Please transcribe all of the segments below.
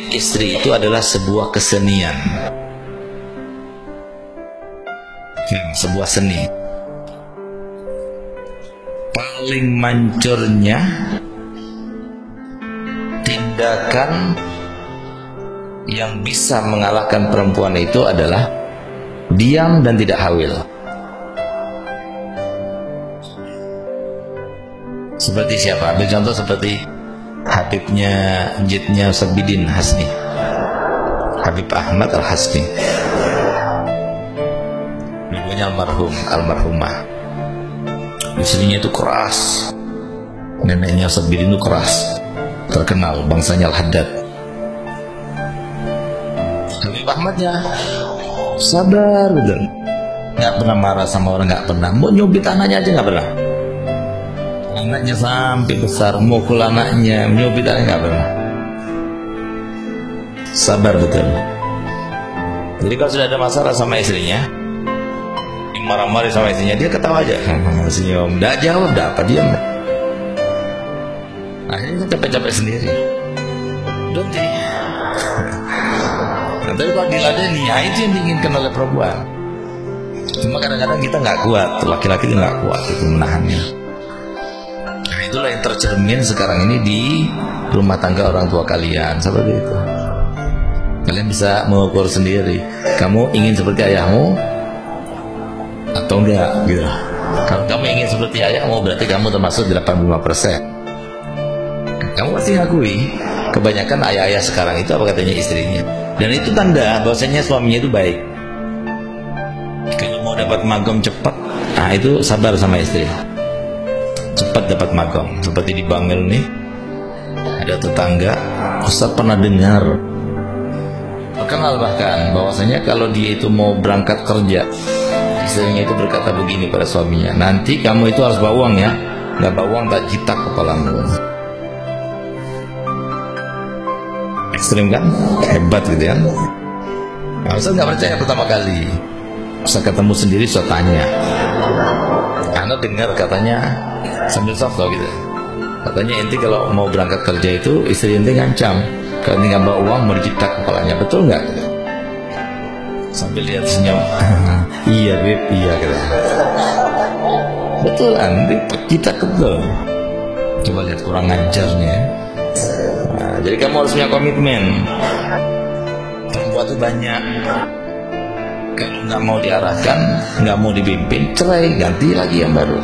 mendidik istri itu adalah sebuah kesenian, sebuah seni. Paling mancurnya tindakan yang bisa mengalahkan perempuan itu adalah diam dan tidak hawil. Seperti siapa? Ambil contoh seperti Habibnya Jidnya Sabidin Hasni, Habib Ahmad Al-Hasni, dulunya almarhumah. Istrinya itu keras, neneknya Sabidin itu keras, terkenal bangsanya Al-Haddad. Habib Ahmadnya sabar betul, nggak pernah marah sama orang, nggak pernah mau nyubit anaknya aja, nggak pernah. Anaknya sampai besar, mukul anaknya, menyubit anaknya, nggak pernah. Sabar betul. Jadi kalau sudah ada masalah sama istrinya, marah-marah sama istrinya, dia ketawa aja, senyum, nggak jawab, nggak apa, diam. Akhirnya capek-capek sendiri. Berhenti. Nah, tapi kalau diladeni, itu yang diinginkan oleh perempuan. Cuma kadang-kadang kita nggak kuat, laki-laki itu nggak kuat itu menahannya. Nah, itulah yang tercermin sekarang ini di rumah tangga orang tua kalian, seperti itu. Kalian bisa mengukur sendiri, kamu ingin seperti ayahmu atau enggak gitu. Kalau kamu ingin seperti ayahmu, berarti kamu termasuk 85%. Kamu pasti ngakui kebanyakan ayah-ayah sekarang itu apa katanya istrinya. Dan itu tanda bahwasanya suaminya itu baik. Kalau mau dapat magom cepat, nah itu sabar sama istri. Cepat dapat magom. Seperti di Bangil nih, ada tetangga, Ustaz pernah dengar, terkenal bahkan bahwasanya kalau dia itu mau berangkat kerja, istrinya itu berkata begini pada suaminya, nanti kamu itu harus bawa uang ya, nggak bawa uang tak jitak kepalamu. Ekstrim kan? Hebat gitu ya. Nah, Ustaz nggak percaya pertama kali. Ustaz ketemu sendiri, Ustaz tanya. Anda dengar katanya sambil soft gitu. Katanya inti kalau mau berangkat kerja itu istri inti ngancam, kalau ini nggak bawa uang mau dijitak kepalanya, betul nggak? Sambil lihat senyum. Iya Beb, iya katanya. Betul nanti kita betul. Coba lihat kurang ngajarnya. Nah, jadi kamu harus punya komitmen. Perempuan itu banyak. Kalau nggak mau diarahkan, nggak mau dipimpin, cerai, ganti lagi yang baru.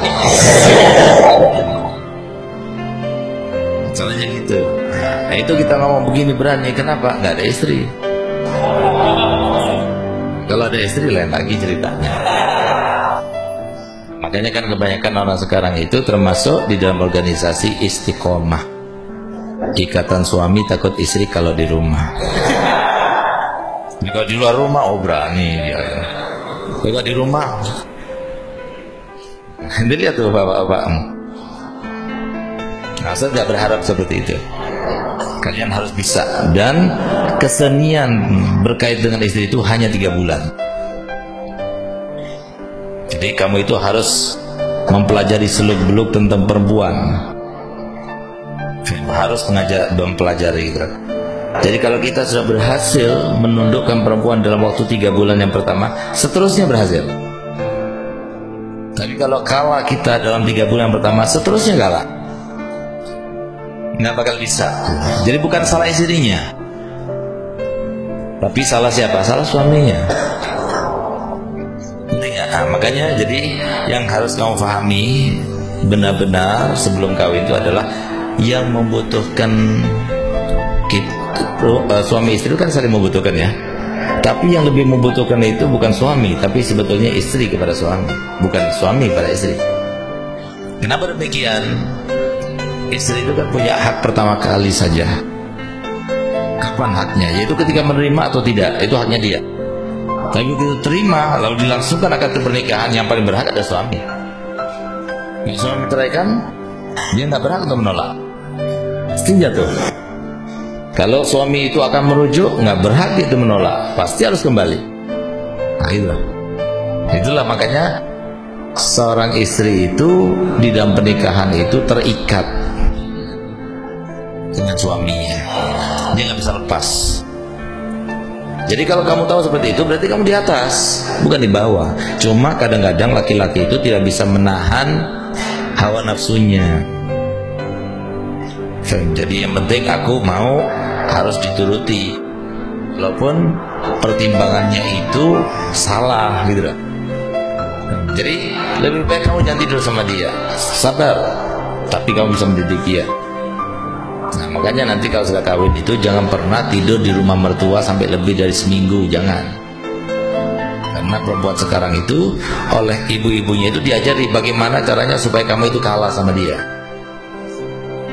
Caranya gitu. Nah, itu kita ngomong begini berani, kenapa? Nggak ada istri. Kalau ada istri lain lagi ceritanya. Makanya kan kebanyakan orang sekarang itu termasuk di dalam organisasi istiqomah. Ikatan suami takut istri kalau di rumah. Kalau di luar rumah, oh berani dia. Kalau di rumah, lihat tuh bapak-bapak. Nah, saya tidak berharap seperti itu. Kalian harus bisa. Dan kesenian berkait dengan istri itu hanya 3 bulan. Jadi kamu itu harus mempelajari seluk-beluk tentang perempuan. Harus mempelajari gitu. Jadi kalau kita sudah berhasil menundukkan perempuan dalam waktu 3 bulan yang pertama, seterusnya berhasil. Tapi kalau kalah kita dalam 3 bulan yang pertama, seterusnya kalah, nggak bakal bisa. Jadi bukan salah istrinya, tapi salah siapa? Salah suaminya. Nah, makanya jadi yang harus kamu pahami benar-benar sebelum kawin itu adalah yang membutuhkan suami istri itu kan saling membutuhkan ya. Tapi yang lebih membutuhkan itu bukan suami, tapi sebetulnya istri kepada suami, bukan suami pada istri. Kenapa demikian? Istri itu kan punya hak pertama kali saja. Kapan haknya? Yaitu ketika menerima atau tidak, itu haknya dia. Tapi begitu terima, lalu dilangsungkan akad pernikahan, yang paling berhak ada suami. Kalau suami menceraikan, dia nggak berhak untuk menolak. Pasti jatuh. Kalau suami itu akan merujuk, nggak berhak itu menolak, pasti harus kembali. Nah itulah makanya seorang istri itu di dalam pernikahan itu terikat dengan suaminya, dia nggak bisa lepas. Jadi kalau kamu tahu seperti itu, berarti kamu di atas, bukan di bawah. Cuma kadang-kadang laki-laki itu tidak bisa menahan hawa nafsunya. Jadi yang penting aku mau harus dituruti, walaupun pertimbangannya itu salah gitu loh. Jadi lebih baik kamu jangan tidur sama dia, sabar, tapi kamu bisa mendidik dia. Nah makanya nanti kalau sudah kawin itu jangan pernah tidur di rumah mertua sampai lebih dari seminggu, jangan. Karena perempuan sekarang itu oleh ibu-ibunya itu diajari bagaimana caranya supaya kamu itu kalah sama dia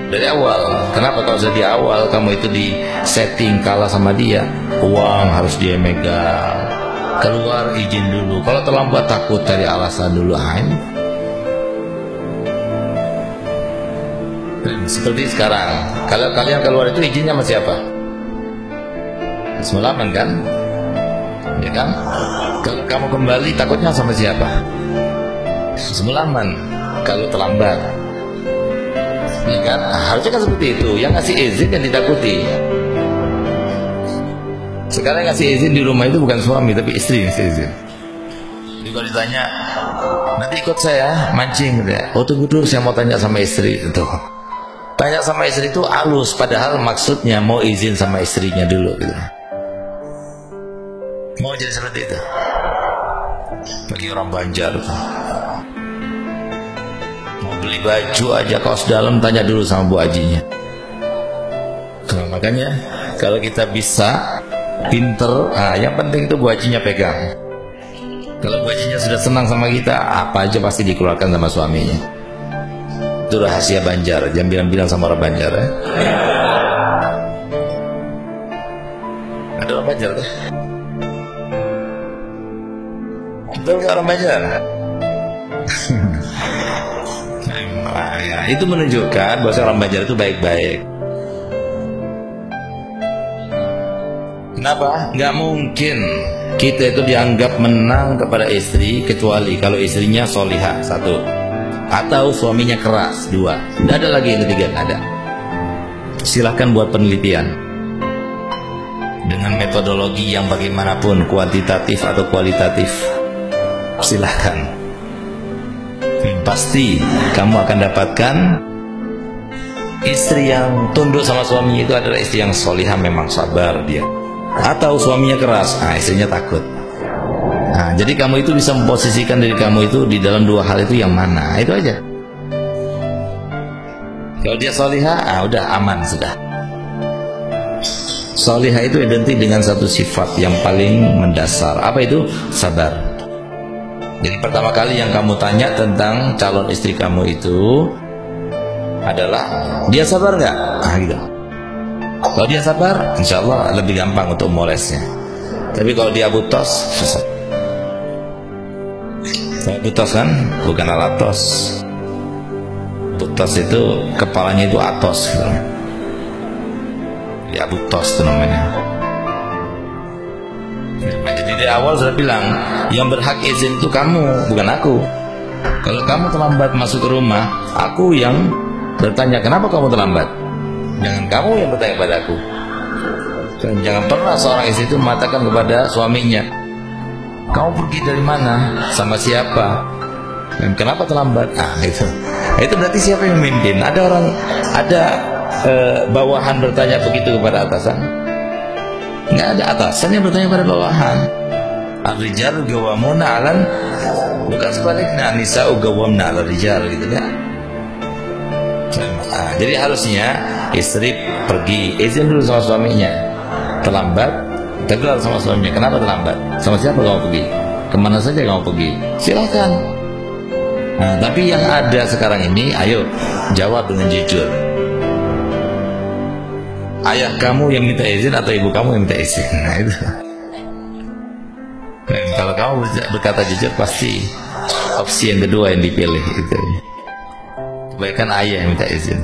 dari awal. Kenapa? Kalau sudah di awal kamu itu di setting kalah sama dia, uang harus dia megang, keluar izin dulu, kalau terlambat takut cari alasan dulu. Seperti sekarang, kalau kalian keluar itu izinnya sama siapa? Semalaman kan? Ya kan? Kalau kamu kembali takutnya sama siapa? Semalaman. Kalau terlambat, ya kan? Harusnya kan seperti itu. Yang ngasih izin yang ditakuti. Sekarang yang ngasih izin di rumah itu bukan suami, tapi istri yang ngasih izin. Jadi kalau ditanya, nanti ikut saya mancing, gitu ya. Oh tunggu dulu, saya mau tanya sama istri itu. Tanya sama istri itu halus, padahal maksudnya mau izin sama istrinya dulu gitu. Mau jadi seperti itu bagi orang Banjar tuh. Mau beli baju aja kaos dalam tanya dulu sama Bu Hajinya. Nah, makanya kalau kita bisa pinter, yang penting itu Bu Hajinya pegang. Kalau Bu Hajinya sudah senang sama kita, apa aja pasti dikeluarkan sama suaminya. Itu rahasia Banjar, jangan bilang-bilang sama orang Banjar ya. Ada orang Banjar tuh. Betul nggak orang Banjar? Nah, ya, itu menunjukkan bahwa orang Banjar itu baik-baik. Kenapa? Nggak mungkin kita itu dianggap menang kepada istri kecuali kalau istrinya solihah, satu, atau suaminya keras, dua. Tidak ada lagi yang ketiga, nggak ada. Silahkan buat penelitian dengan metodologi yang bagaimanapun, kuantitatif atau kualitatif, silahkan. Pasti kamu akan dapatkan istri yang tunduk sama suaminya itu adalah istri yang solihah, memang sabar dia. Atau suaminya keras, istrinya takut. Nah, jadi kamu itu bisa memposisikan diri kamu itu di dalam dua hal itu yang mana, itu aja. Kalau dia solihah, udah aman sudah. Solihah itu identik dengan satu sifat yang paling mendasar. Apa itu? Sabar. Jadi pertama kali yang kamu tanya tentang calon istri kamu itu adalah dia sabar nggak? Gitu. Kalau dia sabar, insya Allah lebih gampang untuk molesnya. Tapi kalau dia butos, susah. Butos kan bukan alat tos. Butos itu kepalanya itu atos gitu. Ya butos itu namanya. Jadi dari awal sudah bilang yang berhak izin itu kamu, bukan aku. Kalau kamu terlambat masuk ke rumah, aku yang bertanya kenapa kamu terlambat. Jangan kamu yang bertanya kepada aku. Dan jangan pernah seorang istri itu mengatakan kepada suaminya, kamu pergi dari mana? Sama siapa? Dan kenapa terlambat? Itu berarti siapa yang memimpin? Ada orang, ada bawahan bertanya begitu kepada atasan? Nggak ada atasan yang bertanya pada bawahan. Ar-rijalu qawwamuna 'alan, bukan sebaliknya, nisa'u qawwamna 'alal rijal gitu kan. Jadi harusnya istri pergi izin dulu sama suaminya. Terlambat, tegur sama suaminya, kenapa terlambat? Sama siapa kamu pergi? Kemana saja kamu pergi? Silakan. Nah, tapi yang ada sekarang ini, ayo jawab dengan jujur. Ayah kamu yang minta izin atau ibu kamu yang minta izin? Nah itu. Dan kalau kamu berkata jujur, pasti opsi yang kedua yang dipilih itu. Kebaikan ayah yang minta izin.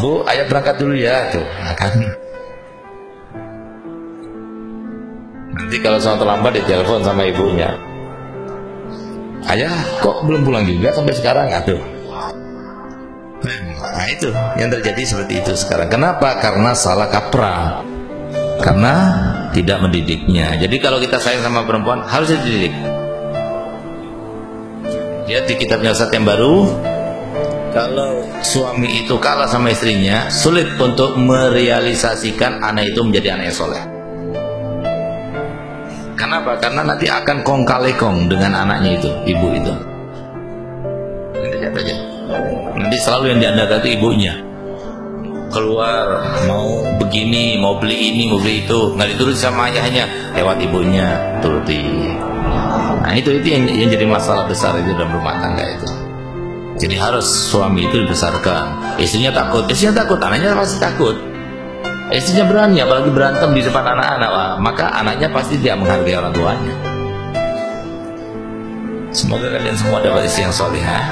Bu, ayah berangkat dulu ya, tuh. Nah, kan. Nanti kalau sama terlambat ditelepon sama ibunya. Ayah, kok belum pulang juga sampai sekarang? Aduh. Nah itu yang terjadi seperti itu sekarang. Kenapa? Karena salah kaprah. karena tidak mendidiknya. Jadi kalau kita sayang sama perempuan harus dididik. Lihat di kitabnya Ustadz yang baru, kalau suami itu kalah sama istrinya, sulit untuk merealisasikan anak itu menjadi anak yang soleh. Kenapa? Karena nanti akan kong kali kong dengan anaknya itu, ibu itu. Lihat aja. Nanti selalu yang diandalkan itu ibunya. Keluar mau begini, mau beli ini, mau beli itu, nggak dituruti sama ayahnya, lewat ibunya turuti. Nah itu yang jadi masalah besar itu dalam rumah tangga itu. Jadi harus suami itu dibesarkan. Istrinya takut, anaknya pasti takut. Istrinya berani, apalagi berantem di depan anak-anak, maka anaknya pasti tidak menghargai orang tuanya. Semoga kalian semua dapat istri yang solehah.